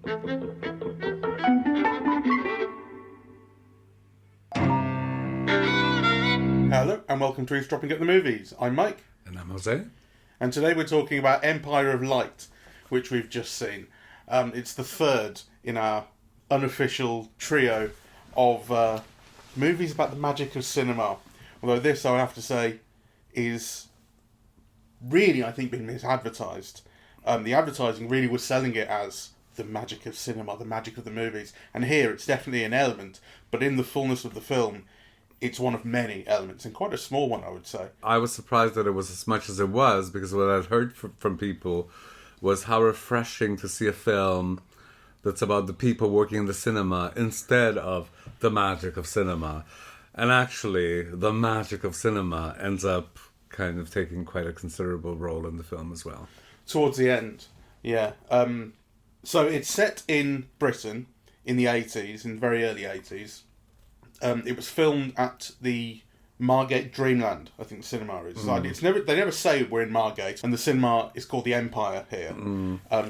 Hello and welcome to Eavesdropping at the Movies. I'm Mike. And I'm Jose. And today we're talking about Empire of Light, which we've just seen. It's the third in our unofficial trio of movies about the magic of cinema. Although this, I would have to say, is really, I think, being misadvertised. The advertising really was selling it as the magic of cinema, the magic of the movies. And here it's definitely an element, but in the fullness of the film, it's one of many elements, and quite a small one, I would say. I was surprised that it was as much as it was, because what I'd heard from people was how refreshing to see a film that's about the people working in the cinema instead of the magic of cinema. And actually, the magic of cinema ends up kind of taking quite a considerable role in the film as well. Towards the end, yeah. So it's set in Britain in the 80s, in the very early 80s. It was filmed at the Margate Dreamland, I think the cinema is. They never say we're in Margate, and the cinema is called the Empire here.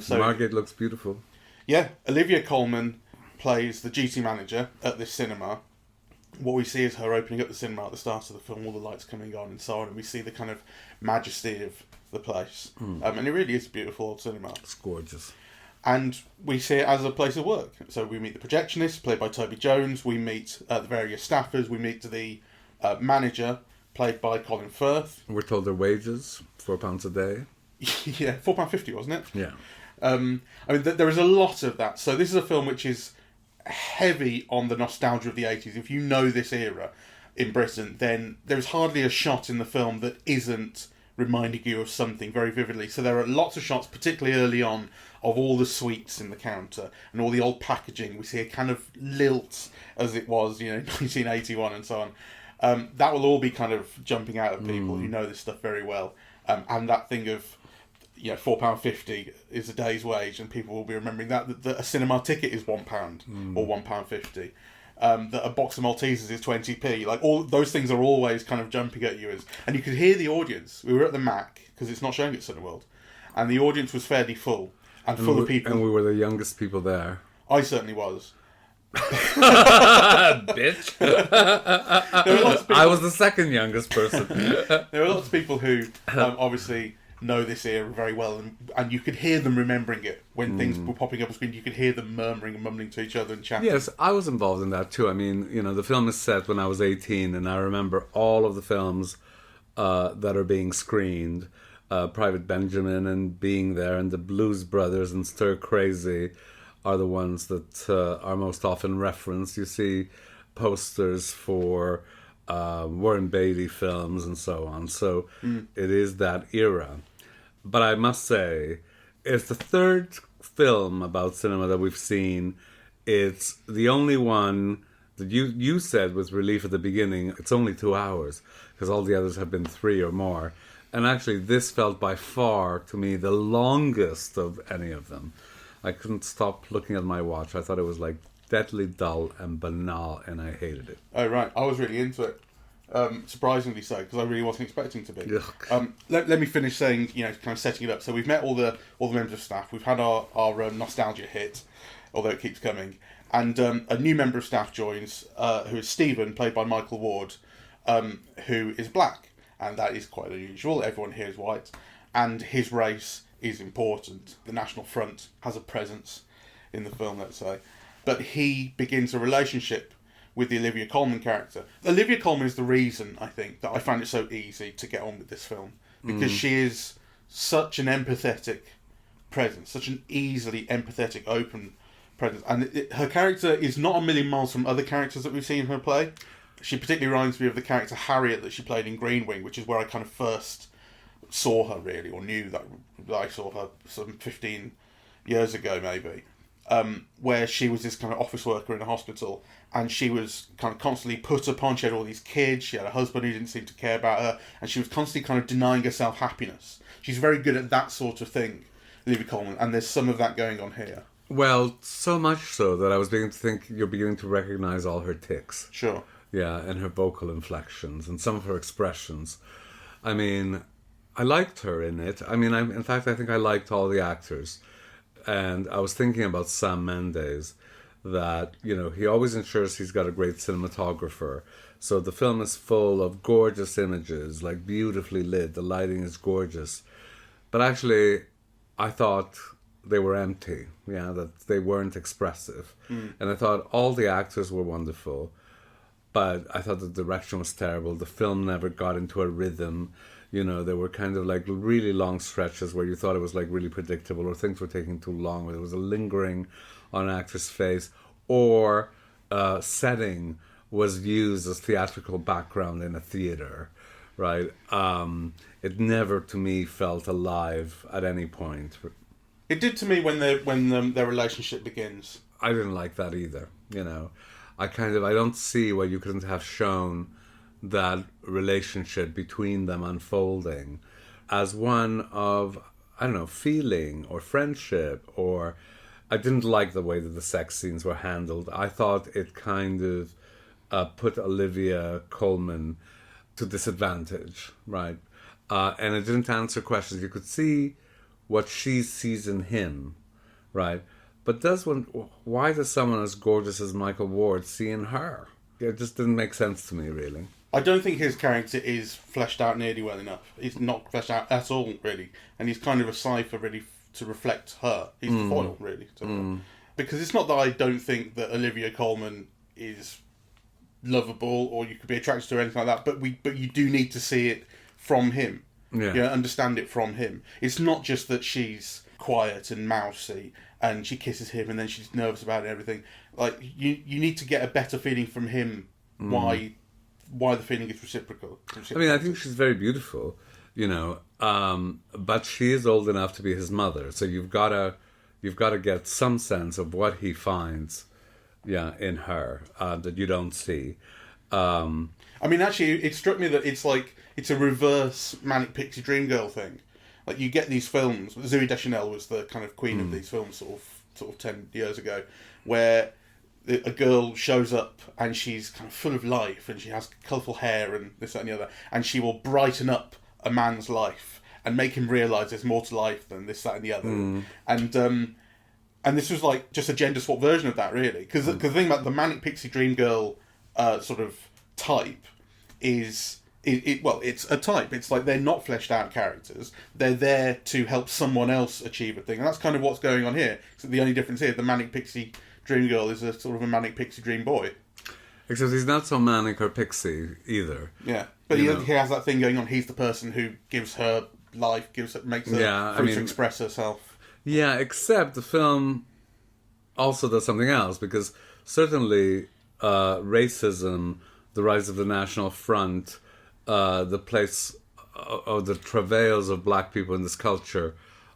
So Margate looks beautiful. Yeah, Olivia Colman plays the duty manager at this cinema. What we see is her opening up the cinema at the start of the film, all the lights coming on and so on, and we see the kind of majesty of the place. And it really is a beautiful old cinema. It's gorgeous. And we see it as a place of work. So we meet the projectionist, played by Toby Jones. We meet the various staffers. We meet the manager, played by Colin Firth. We're told their wages, £4 a day. Yeah, £4.50, wasn't it? Yeah. I mean, there is a lot of that. So this is a film which is heavy on the nostalgia of the 80s. If you know this era in Britain, then there's hardly a shot in the film that isn't reminding you of something very vividly. So there are lots of shots, particularly early on, of all the sweets in the counter and all the old packaging. We see a kind of lilt as it was, 1981 and so on. That will all be kind of jumping out at people who know this stuff very well. And that thing of, £4.50 is a day's wage, and people will be remembering that a cinema ticket is £1 or £1.50. That a box of Maltesers is 20p. Like, all those things are always kind of jumping at you. And you could hear the audience. We were at the Mac, because it's not showing at Cineworld, and the audience was fairly full. And full of people. And we were the youngest people there. I certainly was. Bitch. I was the second youngest person. There are lots of people who obviously know this era very well, and you could hear them remembering it when things were popping up on screen. You could hear them murmuring and mumbling to each other and chatting. Yes, I was involved in that too. I mean, the film is set when I was 18, and I remember all of the films that are being screened. Private Benjamin and Being There and the Blues Brothers and Stir Crazy are the ones that are most often referenced. You see posters for Warren Beatty films and so on. So it is that era. But I must say, it's the third film about cinema that we've seen. It's the only one that you said with relief at the beginning, it's only 2 hours, because all the others have been 3 or more. And actually, this felt by far, to me, the longest of any of them. I couldn't stop looking at my watch. I thought it was like deadly dull and banal, and I hated it. Oh, right. I was really into it. Surprisingly so, because I really wasn't expecting to be. Let me finish saying, kind of setting it up. So we've met all the members of staff. We've had our nostalgia hit, although it keeps coming. And a new member of staff joins, who is Stephen, played by Michael Ward, who is black. And that is quite unusual. Everyone here is white. And his race is important. The National Front has a presence in the film, let's say. But he begins a relationship with the Olivia Colman character. Olivia Colman is the reason, I think, that I found it so easy to get on with this film. Because she is such an empathetic presence. Such an easily empathetic, open presence. And her character is not a million miles from other characters that we've seen her play. She particularly reminds me of the character Harriet that she played in Green Wing, which is where I kind of first saw her, really, or knew that I saw her some 15 years ago, maybe, where she was this kind of office worker in a hospital, and she was kind of constantly put upon. She had all these kids, she had a husband who didn't seem to care about her, and she was constantly kind of denying herself happiness. She's very good at that sort of thing, Olivia Colman, and there's some of that going on here. Well, so much so that I was beginning to think you're beginning to recognise all her tics. Sure. Yeah, and her vocal inflections and some of her expressions. I mean, I liked her in it. I mean, in fact, I think I liked all the actors. And I was thinking about Sam Mendes, that, he always ensures he's got a great cinematographer. So the film is full of gorgeous images, like beautifully lit. The lighting is gorgeous. But actually, I thought they were empty, that they weren't expressive. And I thought all the actors were wonderful, but I thought the direction was terrible. The film never got into a rhythm. There were kind of like really long stretches where you thought it was like really predictable, or things were taking too long, or there was a lingering on an actor's face, or setting was used as theatrical background in a theater, right? It never, to me, felt alive at any point. It did to me when their relationship begins. I didn't like that either. I don't see why you couldn't have shown that relationship between them unfolding as one of, I don't know, feeling or friendship. Or I didn't like the way that the sex scenes were handled. I thought it kind of put Olivia Colman to disadvantage, right? And it didn't answer questions. You could see what she sees in him, right? But why does someone as gorgeous as Michael Ward see in her? It just didn't make sense to me, really. I don't think his character is fleshed out nearly well enough. He's not fleshed out at all, really. And he's kind of a cipher, really, to reflect her. He's the foil, really. Because it's not that I don't think that Olivia Colman is lovable or you could be attracted to her or anything like that, but you do need to see it from him. Understand it from him. It's not just that she's quiet and mousy and she kisses him and then she's nervous about it and everything. Like, you need to get a better feeling from him why the feeling is reciprocal. I mean, I think she's very beautiful, but she is old enough to be his mother, so you've got to get some sense of what he finds in her that you don't see. I mean, actually, it struck me that it's a reverse Manic Pixie Dream Girl thing. Like, you get these films. Zooey Deschanel was the kind of queen of these films, sort of 10 years ago, where a girl shows up and she's kind of full of life and she has colourful hair and this, that, and the other, and she will brighten up a man's life and make him realise there's more to life than this, that, and the other. And this was like just a gender swap version of that, really, because the thing about the Manic Pixie Dream Girl sort of type is it's a type. It's like they're not fleshed out characters. They're there to help someone else achieve a thing, and that's kind of what's going on here. So the only difference here, the Manic Pixie Dream Girl is a sort of a Manic Pixie Dream Boy. Except he's not so manic or pixie either. Yeah, but he has that thing going on. He's the person who gives her life, makes her free to express herself. Yeah, except the film also does something else, because certainly racism, the rise of the National Front, the place of the travails of black people in this culture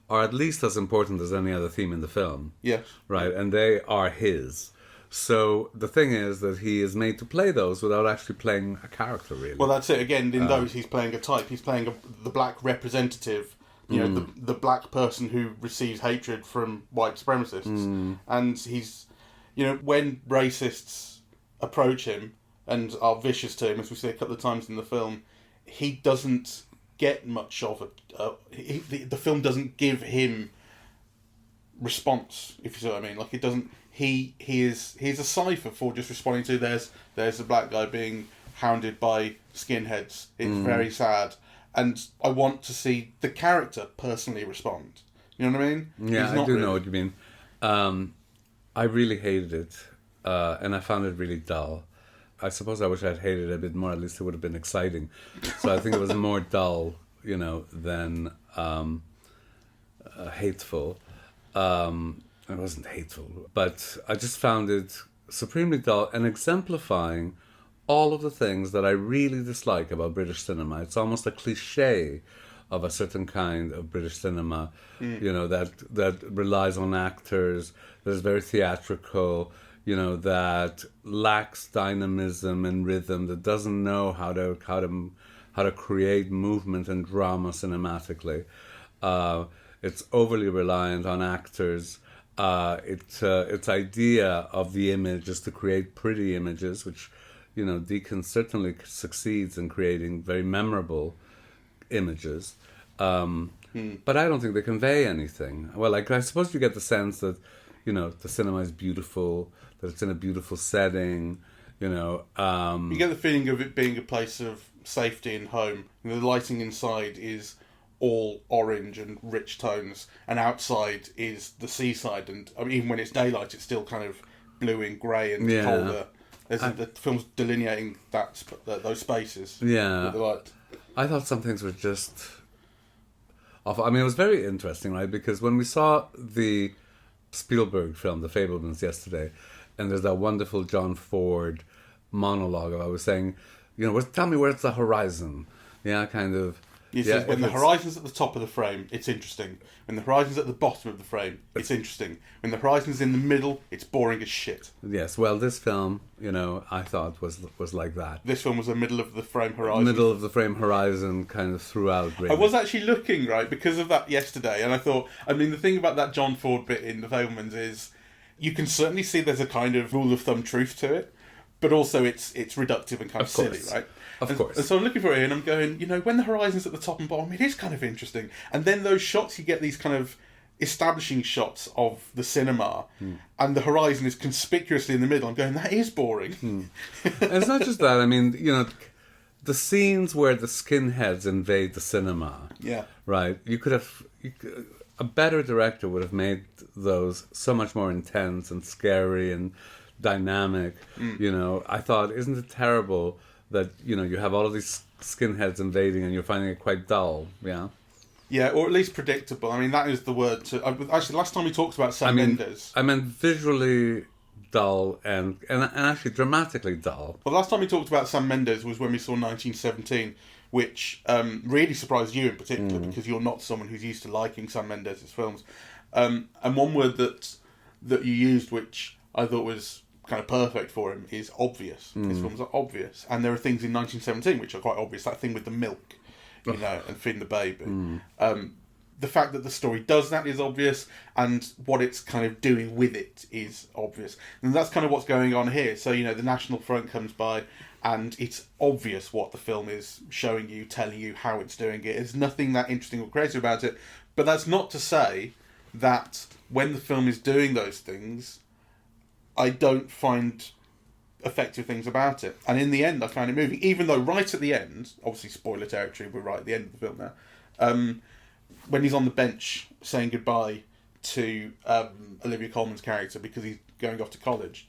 are at least as important as any other theme in the film. Yes. Right, and they are his. So the thing is that he is made to play those without actually playing a character, really. Well, that's it. Again, in those, he's playing a type. He's playing the black representative, the black person who receives hatred from white supremacists. And he's, when racists approach him and are vicious to him, as we see a couple of times in the film, he doesn't get much of it. The film doesn't give him response, if you see what I mean. Like, it doesn't. He's a cipher for just responding to there's a black guy being hounded by skinheads. It's very sad, and I want to see the character personally respond. You know what I mean? Yeah, I do know what you mean. I really hated it, and I found it really dull. I suppose I wish I'd hated it a bit more. At least it would have been exciting. So I think it was more dull, than hateful. It wasn't hateful, but I just found it supremely dull and exemplifying all of the things that I really dislike about British cinema. It's almost a cliche of a certain kind of British cinema, that relies on actors, that is very theatrical, that lacks dynamism and rhythm, that doesn't know how to create movement and drama cinematically. It's overly reliant on actors. Its idea of the image is to create pretty images, which, Deacon certainly succeeds in creating very memorable images. but I don't think they convey anything. Well, like, I suppose you get the sense that, you know, the cinema is beautiful, that it's in a beautiful setting, you know. You get the feeling of it being a place of safety and home. And the lighting inside is all orange and rich tones, and outside is the seaside, and I mean, even when it's daylight, it's still kind of blue and grey and colder. The film's delineating those spaces. Yeah. With the light. I thought some things were just awful. I mean, it was very interesting, right? Because when we saw the Spielberg film, The Fabelmans, yesterday, and there's that wonderful John Ford monologue of, I was saying, you know, tell me where's the horizon? Yeah, kind of. He says, when the horizon's at the top of the frame, it's interesting. When the horizon's at the bottom of the frame, it's interesting. When the horizon's in the middle, it's boring as shit. Yes, well, this film, you know, I thought was like that. This film was a middle of the frame horizon. Middle of the frame horizon kind of throughout, really. I was actually looking, right, because of that yesterday, and I thought, I mean, the thing about that John Ford bit in The Fabelmans is you can certainly see there's a kind of rule of thumb truth to it, but also it's reductive and kind of silly, right? Of course. And so I'm looking for it here and I'm going, you know, when the horizon's at the top and bottom, it is kind of interesting. And then those shots, you get these kind of establishing shots of the cinema, and the horizon is conspicuously in the middle. I'm going, that is boring. And it's not just that. I mean, you know, the scenes where the skinheads invade the cinema, right? A better director would have made those so much more intense and scary and dynamic. You know, I thought, isn't it terrible that, you know, you have all of these skinheads invading and you're finding it quite dull, Yeah, or at least predictable. I mean, that is the word to... Actually, last time we talked about Sam Mendes... I meant visually dull and actually dramatically dull. Well, last time we talked about Sam Mendes was when we saw 1917, which really surprised you in particular, because you're not someone who's used to liking Sam Mendes' films. And one word that you used, which I thought was kind of perfect for him, is obvious. His films are obvious. And there are things in 1917 which are quite obvious, that thing with the milk, you know, and feeding the baby. The fact that the story does that is obvious, and what it's kind of doing with it is obvious. And that's kind of what's going on here. So, you know, the National Front comes by, and it's obvious what the film is showing you, telling you how it's doing it. There's nothing that interesting or creative about it. But that's not to say that when the film is doing those things, I don't find effective things about it. And in the end, I found it moving. Even though right at the end, obviously spoiler territory, we're right at the end of the film now, when he's on the bench saying goodbye to Olivia Colman's character because he's going off to college,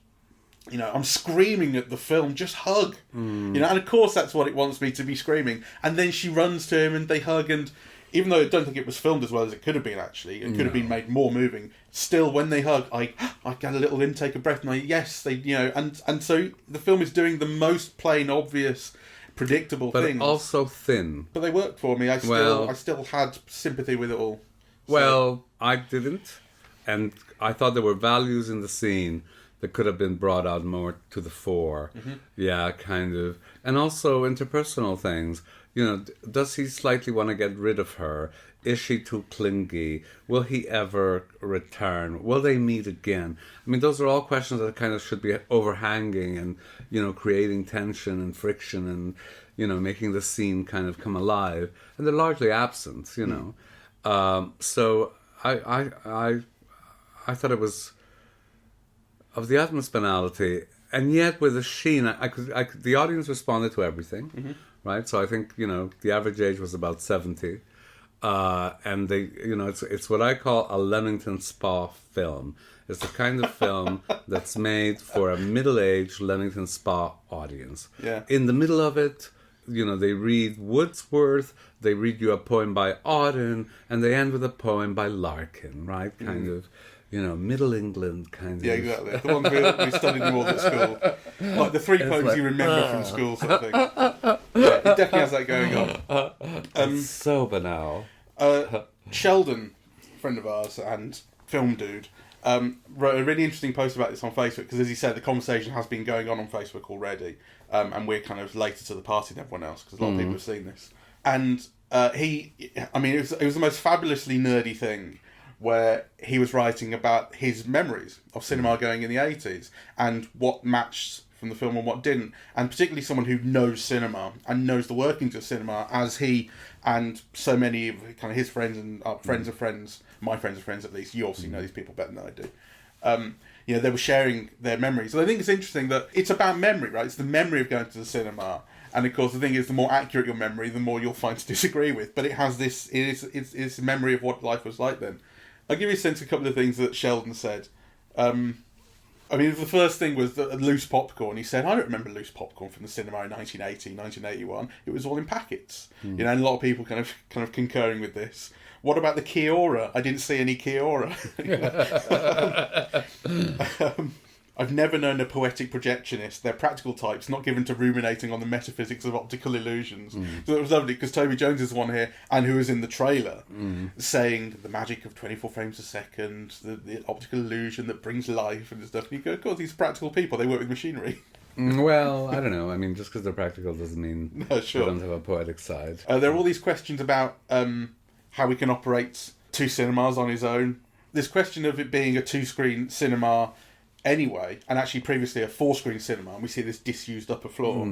you know, I'm screaming at the film, just hug. You know, and of course that's what it wants me to be screaming. And then she runs to him and they hug, and even though I don't think it was filmed as well as it could have been, actually, it could have been made more moving. Still, when they hug, I get a little intake of breath, and and so the film is doing the most plain, obvious, predictable things, but also thin. But they worked for me. I still had sympathy with it all. So. Well, I didn't, and I thought there were values in the scene that could have been brought out more to the fore. Yeah, kind of, and also interpersonal things. You know, does he slightly want to get rid of her? Is she too clingy? Will he ever return? Will they meet again? I mean, those are all questions that kind of should be overhanging and, you know, creating tension and friction and, you know, making the scene kind of come alive. And they're largely absent, you know. So I thought it was of the utmost banality, and yet with a sheen, the audience responded to everything. Right, so I think, you know, the average age was about 70, and they, you know, it's what I call a Leamington Spa film. It's the kind of film that's made for a middle-aged Leamington Spa audience. Yeah. In the middle of it, you know, they read Wordsworth, they read you a poem by Auden, and they end with a poem by Larkin. Right, kind of. You know, Middle England kind of... Yeah, exactly. The ones we studied them all at school. Like the three poems you remember from school sort of thing. Yeah, it definitely has that going on. It's so banal. Sheldon, friend of ours and film dude, wrote a really interesting post about this on Facebook, because as he said, the conversation has been going on Facebook already, and we're kind of later to the party than everyone else, because a lot of people have seen this. And it was the most fabulously nerdy thing, where he was writing about his memories of cinema going in the 80s and what matched from the film and what didn't, and particularly someone who knows cinema and knows the workings of cinema, as he and so many of kind of his friends and our friends of friends, my friends of friends at least, you obviously know these people better than I do. They were sharing their memories. And I think it's interesting that it's about memory, right? It's the memory of going to the cinema. And of course, the thing is, the more accurate your memory, the more you'll find to disagree with. But it has this, it's a memory of what life was like then. I'll give you a sense of a couple of things that Sheldon said. The first thing was the loose popcorn. He said, I don't remember loose popcorn from the cinema in 1980, 1981. It was all in packets. And a lot of people kind of concurring with this. What about the Kia-ora? I didn't see any Kia-ora. I've never known a poetic projectionist. They're practical types, not given to ruminating on the metaphysics of optical illusions. So it was lovely, because Toby Jones is the one here, and who was in the trailer, saying the magic of 24 frames a second, the optical illusion that brings life and stuff. And you go, of course, these are practical people. They work with machinery. Well, I don't know. I mean, just because they're practical doesn't mean No, sure. they don't have a poetic side. There are all these questions about how we can operate two cinemas on his own. This question of it being a two-screen cinema anyway, and actually previously a 4-screen cinema, and we see this disused upper floor.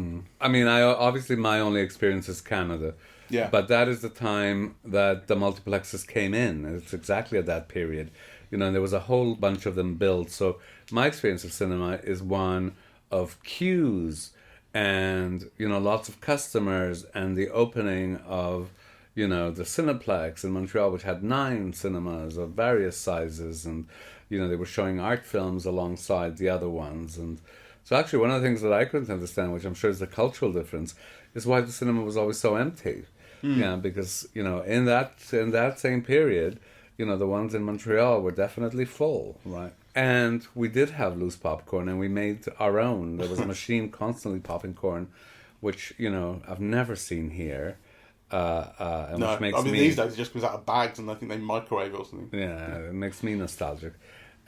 I mean, obviously my only experience is Canada. Yeah. But that is the time that the multiplexes came in. It's exactly at that period. And there was a whole bunch of them built. So my experience of cinema is one of queues and, lots of customers, and the opening of, the Cineplex in Montreal, which had 9 cinemas of various sizes, and they were showing art films alongside the other ones. And so actually one of the things that I couldn't understand, which I'm sure is the cultural difference, is why the cinema was always so empty. Yeah, because, in that same period, the ones in Montreal were definitely full, right? And we did have loose popcorn, and we made our own. There was a machine constantly popping corn, which, I've never seen here. Which makes me, these days it just comes out of bags, and I think they microwave it or something. Yeah, it makes me nostalgic.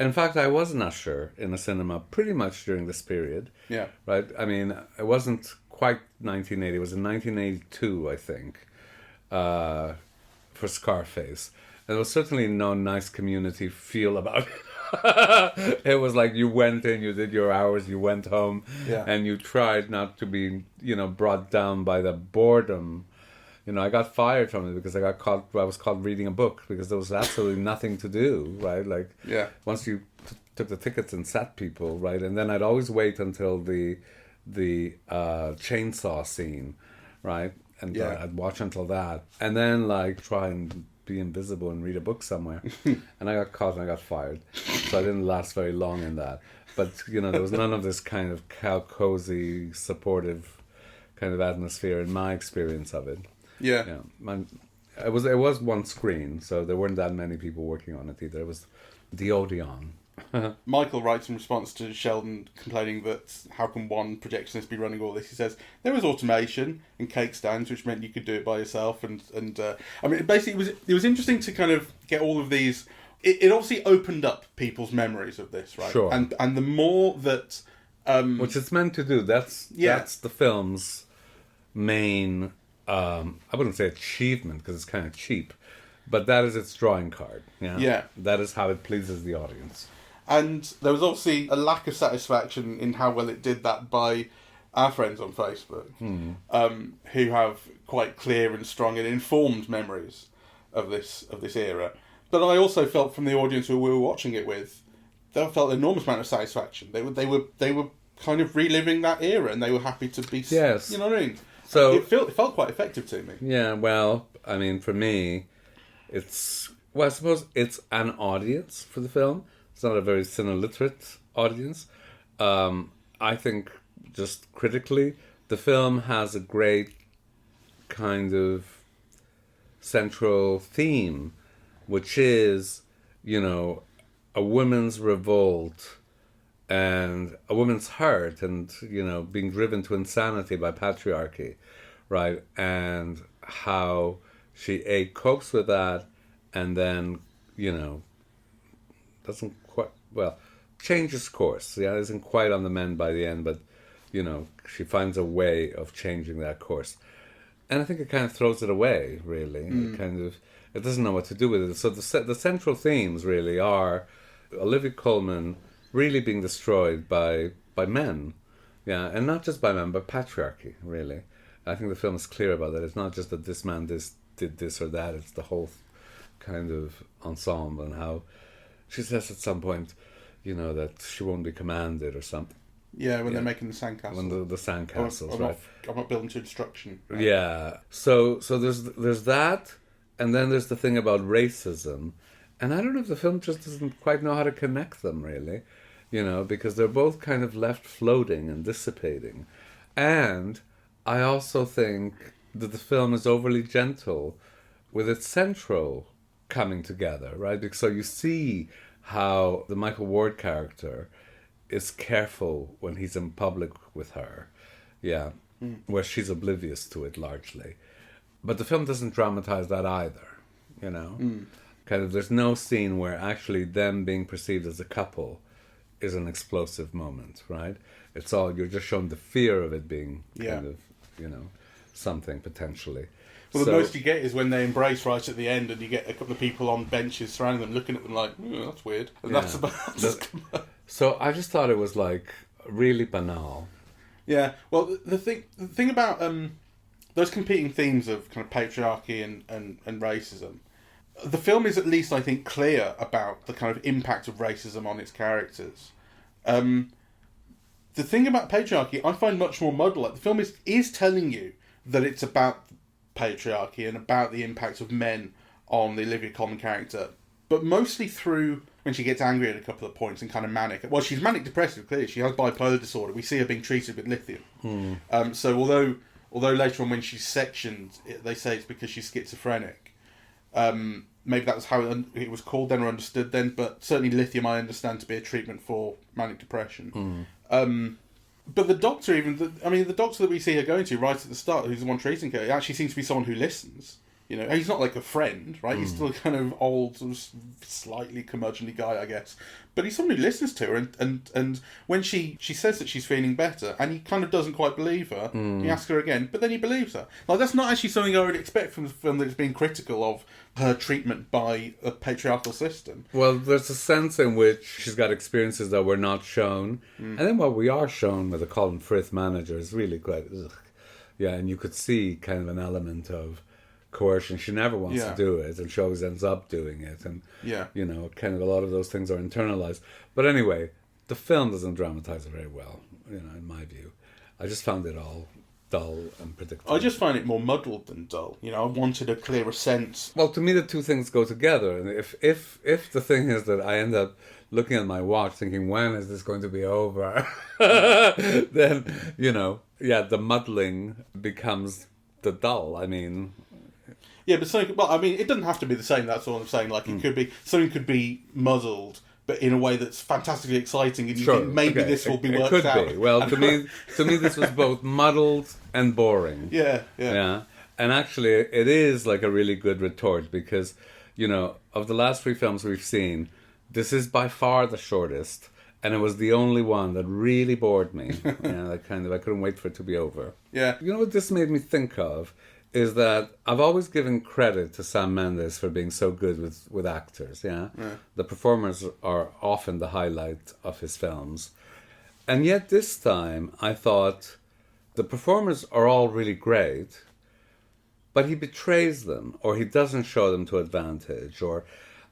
In fact, I was an usher in a cinema pretty much during this period. Yeah. Right? I mean, it wasn't quite 1980. It was in 1982, I think, for Scarface. There was certainly no nice community feel about it. It was like you went in, you did your hours, you went home, and you tried not to be, brought down by the boredom. I got fired from it because I was caught reading a book, because there was absolutely nothing to do, right? Like, once you took the tickets and sat people, right? And then I'd always wait until the chainsaw scene, right? And I'd watch until that. And then, try and be invisible and read a book somewhere. And I got caught and I got fired. So I didn't last very long in that. But, there was none of this kind of cozy, supportive kind of atmosphere in my experience of it. Yeah. It was one screen, so there weren't that many people working on it either. It was the Odeon. Michael writes in response to Sheldon complaining that how can one projectionist be running all this? He says there was automation and cake stands, which meant you could do it by yourself. And basically it was interesting to kind of get all of these. It obviously opened up people's memories of this, right? Sure. And the more that which it's meant to do. That's the film's main. I wouldn't say achievement, because it's kind of cheap, but that is its drawing card. Yeah. That is how it pleases the audience. And there was obviously a lack of satisfaction in how well it did that by our friends on Facebook, who have quite clear and strong and informed memories of this era. But I also felt from the audience who we were watching it with, they felt an enormous amount of satisfaction. They were kind of reliving that era, and they were happy to be. Yes. You know what I mean? So it felt quite effective to me. Yeah, well, I mean, for me, I suppose it's an audience for the film. It's not a very cineliterate audience. I think, just critically, the film has a great kind of central theme, which is, a woman's revolt and a woman's hurt, and being driven to insanity by patriarchy, right? And how she copes with that, and then doesn't quite changes course. Isn't quite on the mend by the end, but she finds a way of changing that course, and I think it kind of throws it away. Really, it doesn't know what to do with it. So the central themes really are Olivia Colman really being destroyed by men, Yeah, and not just by men, but patriarchy, really. I think the film is clear about that. It's not just that this man did this or that. It's the whole kind of ensemble, and how she says at some point, that she won't be commanded or something. Yeah, when they're making the sandcastle. When the sandcastles, right? I'm not building to destruction. Right? Yeah. So there's that, and then there's the thing about racism, and I don't know if the film just doesn't quite know how to connect them, really, because they're both kind of left floating and dissipating, and I also think that the film is overly gentle with its central coming together, right? Because so you see how the Michael Ward character is careful when he's in public with her, where she's oblivious to it largely. But the film doesn't dramatize that either, Kind of, there's no scene where actually them being perceived as a couple is an explosive moment, right? It's all, you're just shown the fear of it being kind of, something potentially. Well, the most you get is when they embrace right at the end, and you get a couple of people on benches surrounding them, looking at them like, that's weird. And that's about. So I just thought it was like really banal. Yeah. Well, the thing about those competing themes of kind of patriarchy and racism, the film is at least, I think, clear about the kind of impact of racism on its characters. The thing about patriarchy, I find much more muddled. Like, the film is telling you that it's about patriarchy and about the impact of men on the Olivia Colman character, but mostly through when she gets angry at a couple of points and kind of manic. Well, she's manic depressive, clearly. She has bipolar disorder. We see her being treated with lithium. So although later on when she's sectioned, they say it's because she's schizophrenic. Maybe that was how it was called then or understood then, but certainly lithium I understand to be a treatment for manic depression. But the doctor, the doctor that we see her going to right at the start, who's the one treating her, actually seems to be someone who listens. He's not like a friend, right? He's still a kind of old, sort of slightly curmudgeonly guy, I guess. But he's someone who listens to her, and when she says that she's feeling better, and he kind of doesn't quite believe her, he asks her again, but then he believes her. Like, that's not actually something I would expect from the film that's being critical of her treatment by a patriarchal system. Well, there's a sense in which she's got experiences that were not shown, and then what we are shown with the Colin Firth manager is really quite, and you could see kind of an element of coercion. She never wants to do it, and she always ends up doing it, and kind of a lot of those things are internalized. But anyway, the film doesn't dramatize it very well, in my view. I just found it all dull and predictable. I just find it more muddled than dull. I wanted a clearer sense. Well, to me, the two things go together, and if the thing is that I end up looking at my watch thinking, when is this going to be over? Then the muddling becomes the dull. I mean. Yeah, but something. Well, I mean, it doesn't have to be the same. That's all I'm saying. Like, it could be something could be muddled, but in a way that's fantastically exciting, and you think maybe this will be worked out. It could be. Well, to me, this was both muddled and boring. Yeah. And actually, it is like a really good retort because, of the last 3 films we've seen, this is by far the shortest, and it was the only one that really bored me. I couldn't wait for it to be over. Yeah. You know what this made me think of? Is that I've always given credit to Sam Mendes for being so good with actors, The performers are often the highlight of his films. And yet this time, I thought the performers are all really great, but he betrays them, or he doesn't show them to advantage.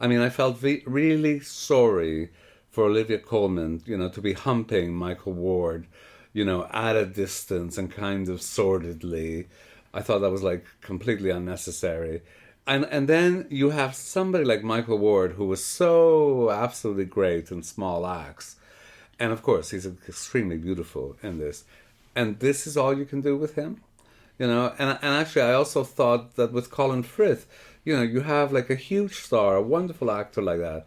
I felt really sorry for Olivia Colman, to be humping Michael Ward, at a distance and kind of sordidly. I thought that was completely unnecessary. And then you have somebody like Michael Ward, who was so absolutely great in small acts. And of course, he's extremely beautiful in this. And this is all you can do with him? And actually I also thought that with Colin Firth, you have a huge star, a wonderful actor like that.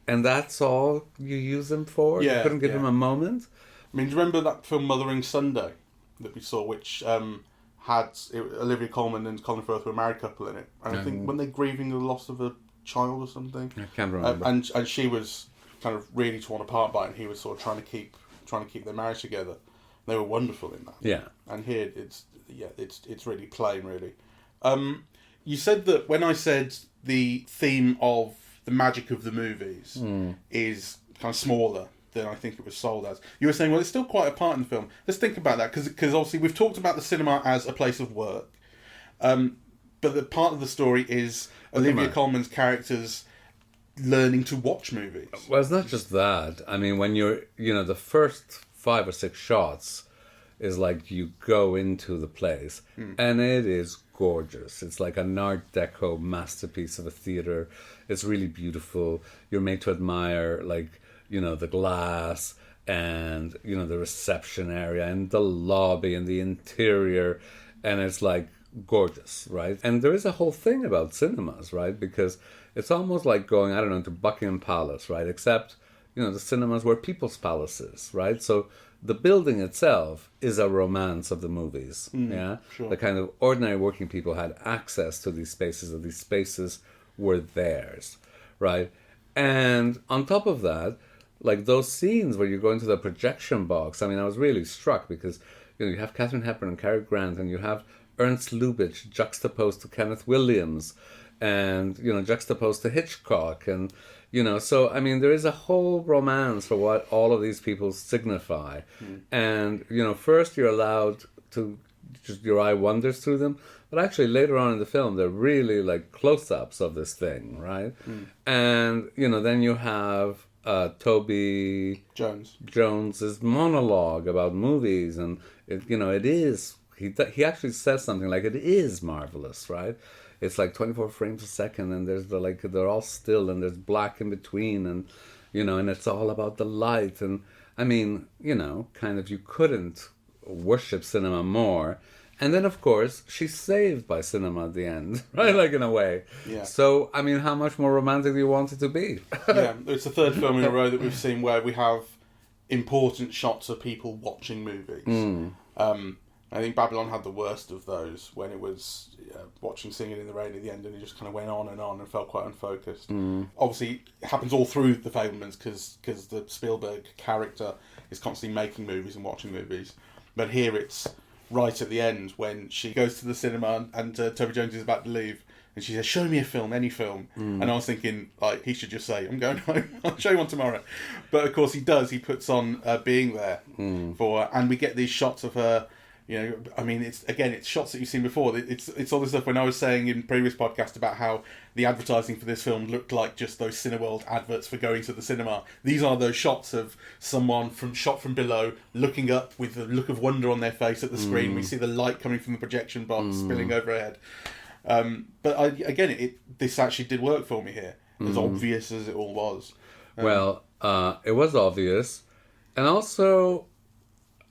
And that's all you use him for? Yeah, you couldn't give him a moment? I mean, do you remember that film Mothering Sunday that we saw, which had Olivia Colman and Colin Firth were a married couple in it, and I think when they're grieving the loss of a child or something, I can't remember. And she was kind of really torn apart by it, and he was sort of trying to keep their marriage together. They were wonderful in that. Yeah. And here it's really plain, really. You said that when I said the theme of the magic of the movies is kind of smaller than I think it was sold as. You were saying, well, it's still quite a part in the film. Let's think about that, because obviously we've talked about the cinema as a place of work. But the part of the story is Olivia Colman's characters learning to watch movies. Well, it's not just that. I mean, when you're, the first 5 or 6 shots is like you go into the place and it is gorgeous. It's like an Art Deco masterpiece of a theatre. It's really beautiful. You're made to admire, like, the glass and, the reception area and the lobby and the interior. And it's like gorgeous, right? And there is a whole thing about cinemas, right? Because it's almost like going, I don't know, to Buckingham Palace, right? Except, the cinemas were people's palaces, right? So the building itself is a romance of the movies, Sure. The kind of ordinary working people had access to these spaces, and these spaces were theirs, right? And on top of that, like those scenes where you go into the projection box, I mean, I was really struck because, you have Katharine Hepburn and Cary Grant, and you have Ernst Lubitsch juxtaposed to Kenneth Williams, and, juxtaposed to Hitchcock, and, so, I mean, there is a whole romance for what all of these people signify. And, first you're allowed to, just your eye wanders through them, but actually later on in the film, they're really like close-ups of this thing, right? And, then you have Toby Jones's monologue about movies, and, it is, he actually says something like, it is marvelous, right? It's like 24 frames a second, and there's they're all still, and there's black in between, and, and it's all about the light. And I mean, kind of, you couldn't worship cinema more. And then, of course, she's saved by cinema at the end, right? Like, in a way. Yeah. So, I mean, how much more romantic do you want it to be? Yeah, it's the third film in a row that we've seen where we have important shots of people watching movies. I think Babylon had the worst of those when it was watching Singing in the Rain at the end, and it just kind of went on and felt quite unfocused. Obviously, it happens all through the Fabelmans because the Spielberg character is constantly making movies and watching movies. But here it's right at the end when she goes to the cinema and Toby Jones is about to leave, and she says, "Show me a film, any film." And I was thinking, like, he should just say, "I'm going home. I'll show you one tomorrow." But of course he does. He puts on Being There for her, and we get these shots of her. I mean, it's shots that you've seen before. It's all this stuff when I was saying in previous podcast about how the advertising for this film looked like just those Cineworld adverts for going to the cinema. These are those shots of someone shot from below, looking up with a look of wonder on their face at the screen. We see the light coming from the projection box spilling overhead. But this actually did work for me here, as obvious as it all was. It was obvious, and also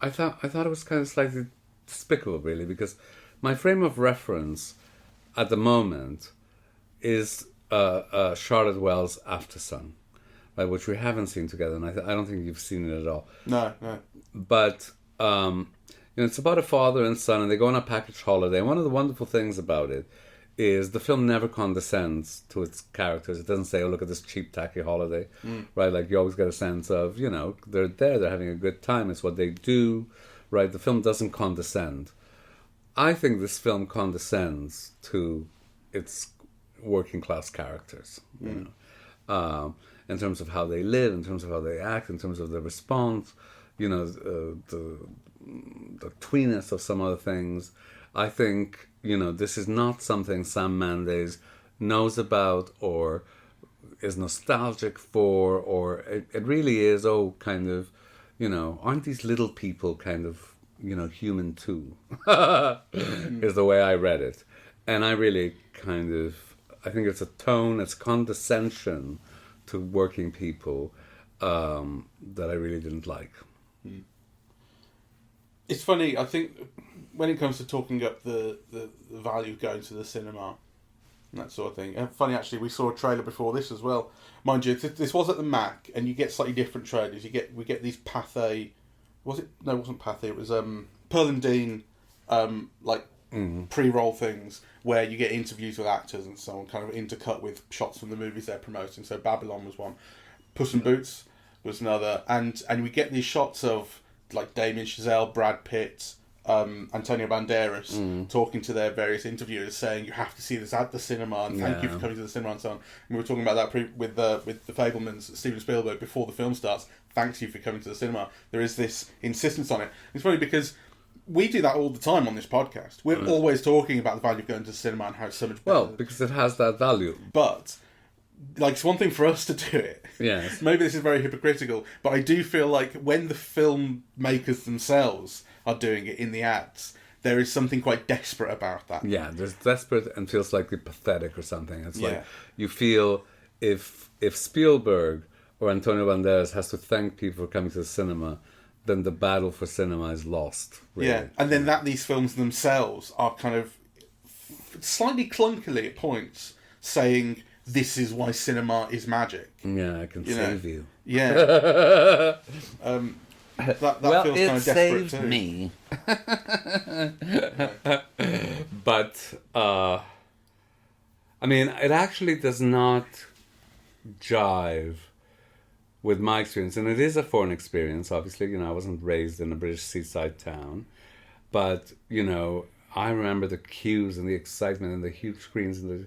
I thought it was kind of slightly despicable, really, because my frame of reference at the moment is Charlotte Wells' After Sun, right, which we haven't seen together, and I don't think you've seen it at all. No. But it's about a father and son, and they go on a package holiday. And one of the wonderful things about it is the film never condescends to its characters. It doesn't say, "Oh, look at this cheap, tacky holiday," right? Like, you always get a sense of, they're there, they're having a good time. It's what they do, right? The film doesn't condescend. I think this film condescends to its working class characters, in terms of how they live, in terms of how they act, in terms of their response, the tweeness of some other things. I think, this is not something Sam Mendes knows about or is nostalgic for, or it really is, kind of, aren't these little people kind of, human too, is the way I read it. And I really I think it's a tone, it's condescension to working people that I really didn't like. It's funny, I think, when it comes to talking up the value of going to the cinema, and that sort of thing. And funny, actually, we saw a trailer before this as well. Mind you, this was at the Mac, and you get slightly different trailers. We get these Pathé... Was it? No, it wasn't Pathé. It was Pearl and Dean, pre-roll things, where you get interviews with actors and so on, kind of intercut with shots from the movies they're promoting. So Babylon was one. Puss in Boots was another. And we get these shots of, like, Damien Chazelle, Brad Pitt, Antonio Banderas talking to their various interviewers, saying you have to see this at the cinema, and thank you for coming to the cinema and so on. And we were talking about that with the Fabelmans, Steven Spielberg, before the film starts. Thanks you for coming to the cinema. There is this insistence on it. It's funny because we do that all the time on this podcast. We're always talking about the value of going to the cinema and how it's so much better. Well, because it has that value. But like, it's one thing for us to do it. Yes. Maybe this is very hypocritical, but I do feel like when the filmmakers themselves are doing it in the ads, there is something quite desperate about that. Yeah, there's desperate and feels slightly pathetic or something. It's like you feel if Spielberg or Antonio Banderas has to thank people for coming to the cinema, then the battle for cinema is lost. Really. Yeah, and then these films themselves are kind of slightly clunkily at points saying, this is why cinema is magic. Yeah, I can save you. Yeah. That well, feels kind of desperate too. Me. But, I mean, it actually does not jive with my experience. And it is a foreign experience, obviously. You know, I wasn't raised in a British seaside town. But, you know, I remember the queues and the excitement and the huge screens and the...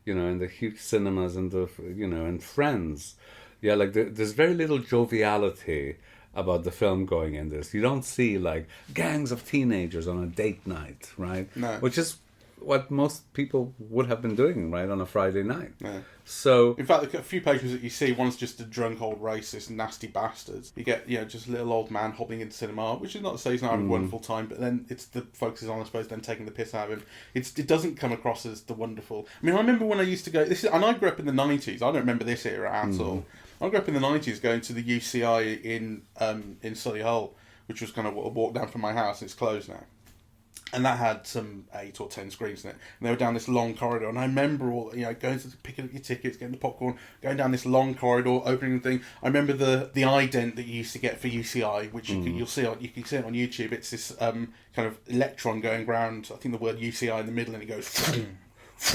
You know, and the huge cinemas and and Friends. Yeah, like there's very little joviality about the film going in this. You don't see like gangs of teenagers on a date night, right? No. Which is what most people would have been doing, right, on a Friday night. Yeah. So, in fact, a few patrons that you see, one's just a drunk old racist, nasty bastard. You get, just a little old man hobbling into cinema, which is not to say he's not having a wonderful time, but then it's the focus is on, I suppose, then taking the piss out of him. It doesn't come across as the wonderful. I mean, I remember when I used to go, and I grew up in the 90s. I don't remember this era at all. I grew up in the 90s going to the UCI in Solihull, which was kind of a walk down from my house, and it's closed now. And that had some 8 or 10 screens in it. And they were down this long corridor. And I remember going to picking up your tickets, getting the popcorn, going down this long corridor, opening the thing. I remember the ident that you used to get for UCI, which you can see it on YouTube. It's this kind of electron going round, I think the word UCI in the middle, and it goes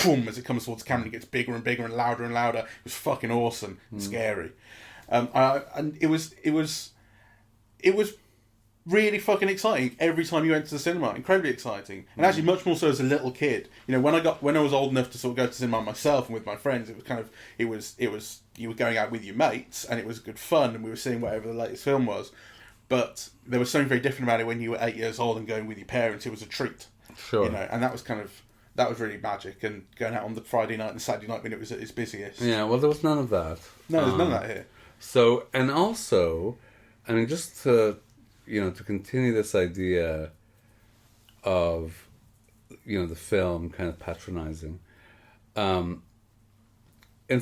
boom, as it comes towards the camera. It gets bigger and bigger and louder and louder. It was fucking awesome and scary. And it was really fucking exciting every time you went to the cinema. Incredibly exciting, and actually much more so as a little kid. You know, when I was old enough to sort of go to cinema myself and with my friends, it was you were going out with your mates, and it was good fun, and we were seeing whatever the latest film was. But there was something very different about it when you were 8 years old and going with your parents. It was a treat, sure. You know, and that was really magic. And going out on the Friday night and Saturday night when it was at its busiest. Yeah, well, there was none of that. No, there's none of that here. So, and also, I mean, just to continue this idea of, the film kind of patronizing. In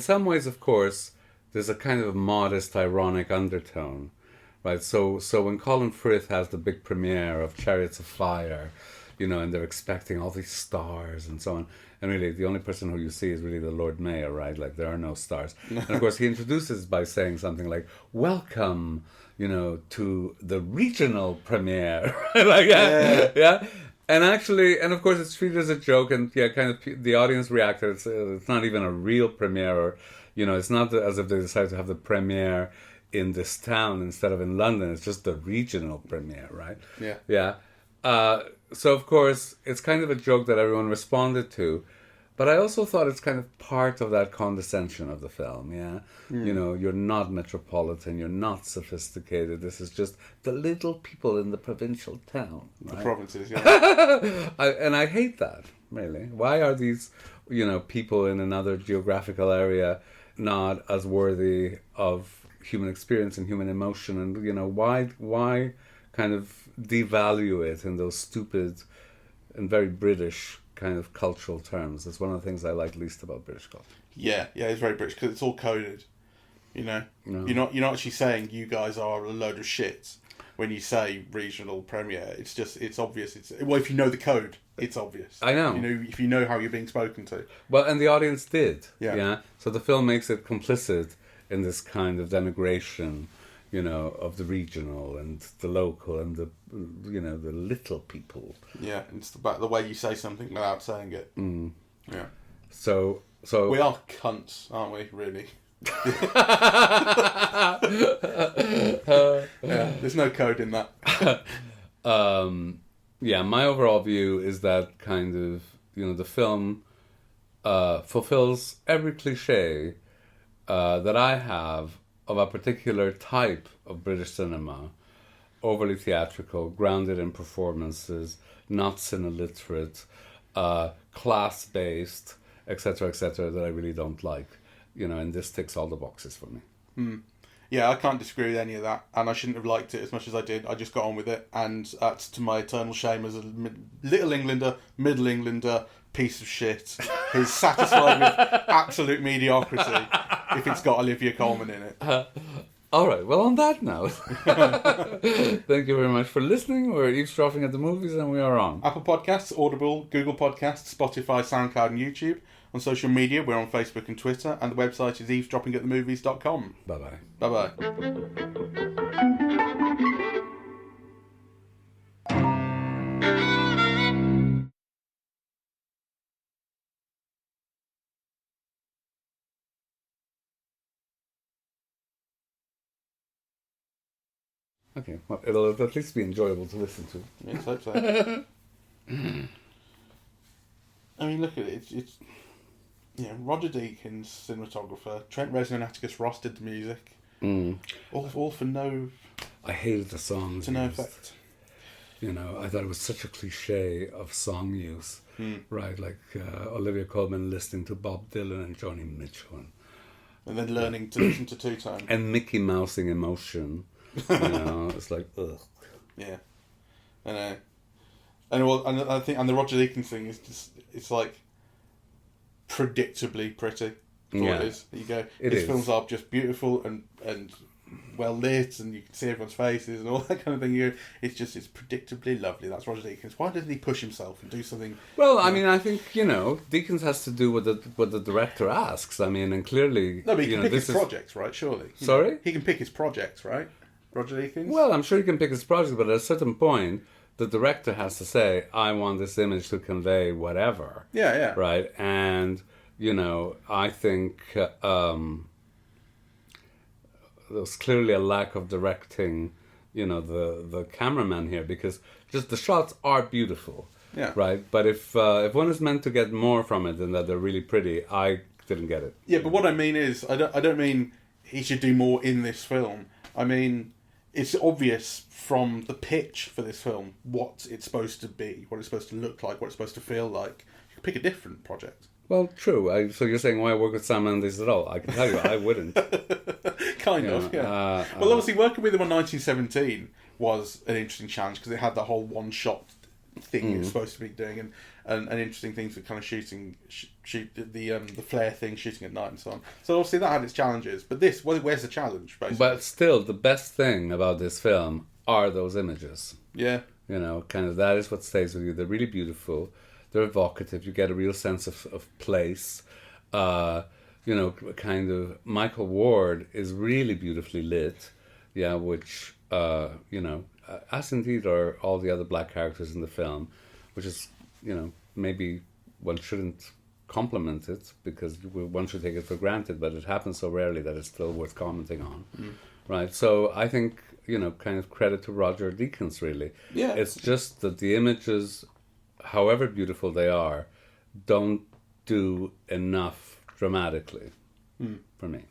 some ways, of course, there's a kind of modest, ironic undertone, right? So when Colin Firth has the big premiere of Chariots of Fire, and they're expecting all these stars and so on, and really the only person who you see is really the Lord Mayor, right? Like, there are no stars. And of course, he introduces by saying something like, "Welcome, to the regional premiere." Like, yeah. And actually, and of course it's treated as a joke, and kind of the audience reacted. It's not even a real premiere, or, it's not as if they decided to have the premiere in this town instead of in London. It's just the regional premiere, right? Yeah. Yeah. So of course, it's kind of a joke that everyone responded to. But I also thought it's kind of part of that condescension of the film, yeah? You're not metropolitan, you're not sophisticated. This is just the little people in the provincial town, right? The provinces, yeah. And I hate that, really. Why are these, people in another geographical area not as worthy of human experience and human emotion? And, why kind of devalue it in those stupid and very British kind of cultural terms? It's one of the things I like least about British culture. Yeah, it's very British because it's all coded. No. You're not actually saying you guys are a load of shits when you say regional premiere. It's obvious. If you know the code, it's obvious. I know. If you know how you're being spoken to. Well, and the audience did. Yeah. So the film makes it complicit in this kind of denigration, of the regional and the local and the little people. Yeah, it's the way you say something without saying it. Yeah. So we are cunts, aren't we? Really. Yeah, there's no code in that. Yeah, my overall view is that kind of, the film fulfills every cliche that I have of a particular type of British cinema, overly theatrical, grounded in performances, not cineliterate, class-based, etc., that I really don't like. And this ticks all the boxes for me. Yeah, I can't disagree with any of that, and I shouldn't have liked it as much as I did. I just got on with it, and that's to my eternal shame as a little Englander, middle Englander, piece of shit who's satisfied with absolute mediocrity if it's got Olivia Colman in it. All right, well, on that note, thank you very much for listening. We're eavesdropping at the movies, and we are on Apple Podcasts, Audible, Google Podcasts, Spotify, SoundCloud, and YouTube. On social media, we're on Facebook and Twitter, and the website is eavesdroppingatthemovies.com. Bye-bye. Bye-bye. Okay, well, it'll at least be enjoyable to listen to. Yes, hope so. I mean, look at it. It's Roger Deakins, cinematographer. Trent Reznor and Atticus Ross did the music. All for no... I hated the songs. To no effect. I thought it was such a cliche of song use, right? Like Olivia Colman listening to Bob Dylan and Joni Mitchell. And then learning to listen to two-tone. And Mickey Mousing emotion. It's like, ugh. Yeah. I know. And I think, and the Roger Deakins thing is just, it's like predictably pretty. It is. You go, his films are just beautiful and well lit, and you can see everyone's faces and all that kind of thing. It's predictably lovely. That's Roger Deakins. Why didn't he push himself and do something? Well, I mean, I think Deakins has to do what the director asks. I mean, and clearly, no, but he can pick his projects, right? Surely. Sorry, he can pick his projects, right? Roger Deakins. Well, I'm sure he can pick his projects, but at a certain point, the director has to say, "I want this image to convey whatever." Yeah. Right, and I think there's clearly a lack of directing, the cameraman here, because just the shots are beautiful. Yeah. Right, but if one is meant to get more from it than that they're really pretty, I didn't get it. Yeah, but what I mean is, I don't mean he should do more in this film. I mean, it's obvious from the pitch for this film what it's supposed to be, what it's supposed to look like, what it's supposed to feel like. You could pick a different project. Well, true. So you're saying why work with Sam Mendes at all? I can tell you, I wouldn't. Kind of, yeah. Well, obviously, working with him on 1917 was an interesting challenge because it had the whole one-shot thing it was supposed to be doing, and interesting things with kind of shooting the flare thing, shooting at night and so on. So obviously that had its challenges. But this, where's the challenge, basically? But still, the best thing about this film are those images. Yeah. Kind of that is what stays with you. They're really beautiful. They're evocative. You get a real sense of place. Kind of Michael Ward is really beautifully lit. Yeah, which as indeed are all the other black characters in the film, which is maybe one shouldn't compliment it because one should take it for granted, but it happens so rarely that it's still worth commenting on. Right? So I think kind of credit to Roger Deakins, really. Yeah. It's just that the images, however beautiful they are, don't do enough dramatically for me.